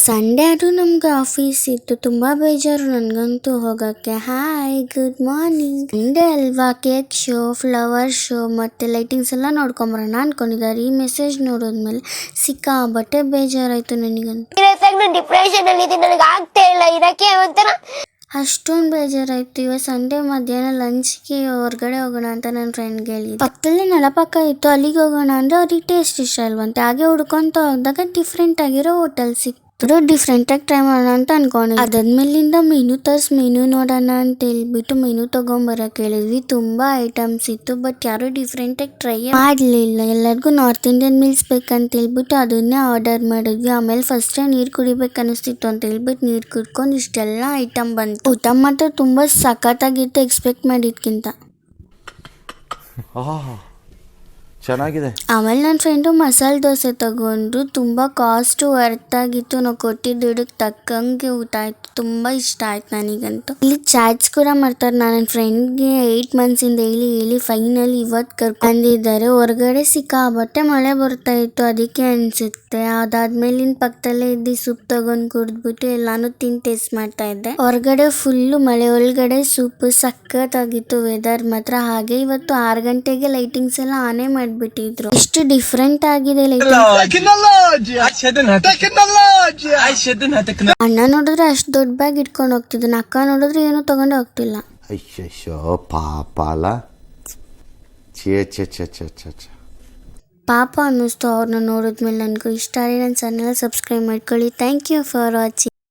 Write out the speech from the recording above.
Sunday ಅದು ನಮ್ಗೆ office ಇತ್ತು, ತುಂಬ ಬೇಜಾರು ನನಗಂತೂ ಹೋಗೋಕ್ಕೆ. Hi, good morning. ಸಂಡೇ ಅಲ್ವಾ, ಕೇಕ್ ಶೋ, ಫ್ಲವರ್ ಶೋ ಮತ್ತು ಲೈಟಿಂಗ್ಸ್ ಎಲ್ಲ ನೋಡ್ಕೊಂಬರೋಣ ಅನ್ಕೊಂಡಿದ್ದಾರೆ. ಈ ಮೆಸೇಜ್ ನೋಡಿದ್ಮೇಲೆ ಸಿಕ್ಕಾಬಟ್ಟೆ ಬೇಜಾರಾಯಿತು ನನಗಂತೂ. ಡಿಪ್ರೆಷನ್ ಅಲ್ಲಿ ನನಗೆ ಆಗ್ತಾ ಇಲ್ಲ ಇರಕ್ಕೆ ಒಂಥರ ಅಷ್ಟೊಂದು ಬೇಜಾರಾಯಿತು. ಇವತ್ತು ಸಂಡೇ ಮಧ್ಯಾಹ್ನ ಲಂಚ್ಗೆ ಹೊರಗಡೆ ಹೋಗೋಣ ಅಂತ ನನ್ನ ಫ್ರೆಂಡ್ಗೆ ಹೇಳಿದ್ದೆ. ಪಕ್ಕದಲ್ಲಿ ನಳಪಕ್ಕ ಇತ್ತು, ಅಲ್ಲಿಗೆ ಹೋಗೋಣ ಅಂದರೆ ಅವ್ರಿಗೆ ಟೇಸ್ಟ್ ಇಷ್ಟ ಇಲ್ವಂತೆ. ಹಾಗೆ ಹುಡ್ಕೊಂತ ಹೋದಾಗ ಡಿಫ್ರೆಂಟ್ ಆಗಿರೋ ಹೋಟೆಲ್ ಸಿಕ್ತು. ಡಿಫ್ರೆಂಟಾಗಿ ಟ್ರೈ ಮಾಡೋಣ ಅಂತ ಅನ್ಕೊಂಡೆ. ಅದಾದ್ಮೇಲಿಂದ ಮೆನು ಮೆನು ನೋಡೋಣ ಅಂತ ಹೇಳ್ಬಿಟ್ಟು ಮೆನು ತೊಗೊಂಬರಕ್ಕೆ ಹೇಳಿದ್ವಿ. ತುಂಬ ಐಟಮ್ಸ್ ಇತ್ತು, ಬಟ್ ಯಾರು ಡಿಫ್ರೆಂಟಾಗಿ ಟ್ರೈ ಮಾಡಲಿಲ್ಲ. ಎಲ್ಲರಿಗೂ ನಾರ್ತ್ ಇಂಡಿಯನ್ ಮೀಲ್ಸ್ ಬೇಕಂತ ಹೇಳ್ಬಿಟ್ಟು ಅದನ್ನೇ ಆರ್ಡರ್ ಮಾಡಿದ್ವಿ. ಆಮೇಲೆ ಫಸ್ಟೇ ನೀರು ಕುಡಿಬೇಕು ಅನಿಸ್ತಿತ್ತು ಅಂತ ಹೇಳ್ಬಿಟ್ಟು ನೀರು ಕುಡ್ಕೊಂಡು ಇಷ್ಟೆಲ್ಲ ಐಟಮ್ ಬಂತು. ಊಟ ಮಾತ್ರ ತುಂಬ ಸಖತ್ತಾಗಿತ್ತು, ಎಕ್ಸ್ಪೆಕ್ಟ್ ಮಾಡಿದ್ಕಿಂತ. ಚೆನ್ನಾಗಿದೆ. ಆಮೇಲೆ ನನ್ನ ಫ್ರೆಂಡು ಮಸಾಲೆ ದೋಸೆ ತಗೊಂಡ್ರು. ತುಂಬ ಕಾಸ್ಟು ವರ್ತ್ ಆಗಿತ್ತು. ನಾವು ಕೊಟ್ಟಿದ್ದ ದುಡ್ಡಿಗೆ ತಕ್ಕಂಗೆ ಊಟ ಆಯಿತು. ತುಂಬ ಇಷ್ಟ ಆಯ್ತು ನನಗಂತೂ. ಇಲ್ಲಿ ಚಾಟ್ಸ್ ಕೂಡ ಮಾಡ್ತಾರೆ. ನಾನು ನನ್ನ ಫ್ರೆಂಡ್ಗೆ 8 ಮಂತ್ಸಿಂದ ಹೇಳಿ ಫೈನಲಿ ಇವತ್ತು ಕರ್ಕೊಂಡಿದ್ದಾರೆ. ಹೊರಗಡೆ ಸಿಕ್ಕಾಬಟ್ಟೆ ಮಳೆ ಬರ್ತಾ ಇತ್ತು, ಅದಕ್ಕೆ ಅನಿಸುತ್ತೆ. ಅದಾದ್ಮೇಲಿನ ಪಕ್ಕದಲ್ಲೇ ಇದ್ದು ಸೂಪ್ ತಗೊಂಡು ಕುಡಿದ್ಬಿಟ್ಟು ಎಲ್ಲಾನು ಟೇಸ್ಟ್ ಮಾಡ್ತಾ ಇದ್ದೆ. ಹೊರಗಡೆ ಫುಲ್ಲು ಮಳೆ, ಒಳಗಡೆ ಸೂಪ್ ಸಖತ್ತಾಗಿತ್ತು. ವೆದರ್ ಮಾತ್ರ ಹಾಗೆ. ಇವತ್ತು 6 ಗಂಟೆಗೆ ಲೈಟಿಂಗ್ಸ್ ಎಲ್ಲ ಆನೆ ಮಾಡಿಬಿಟ್ಟಿದ್ರು. ಎಷ್ಟು ಡಿಫ್ರೆಂಟ್ ಆಗಿದೆ ಲೈಟಿಂಗ್. ಅಣ್ಣ ನೋಡಿದ್ರೆ ಅಷ್ಟು ದೊಡ್ಡ ಬ್ಯಾಗ್ ಇಟ್ಕೊಂಡು ಹೋಗ್ತಿದ್ದಾನೆ, ಅಕ್ಕ ನೋಡಿದ್ರೆ ಏನೂ ತಗೊಂಡು ಹೋಗ್ತಿಲ್ಲ. ಅಯ್ಯೋ ಪಾಪ ಅಲ್ಲ, ಪಾಪ ಅನ್ನಿಸ್ತು ಅವ್ರನ್ನ ನೋಡಿದ್ಮೇಲೆ. ನನಗೂ ಇಷ್ಟ ಆದರೆ ನನ್ನ ಚಾನೆಲ್ ಸಬ್ಸ್ಕ್ರೈಬ್ ಮಾಡ್ಕೊಳ್ಳಿ. Thank you for watching.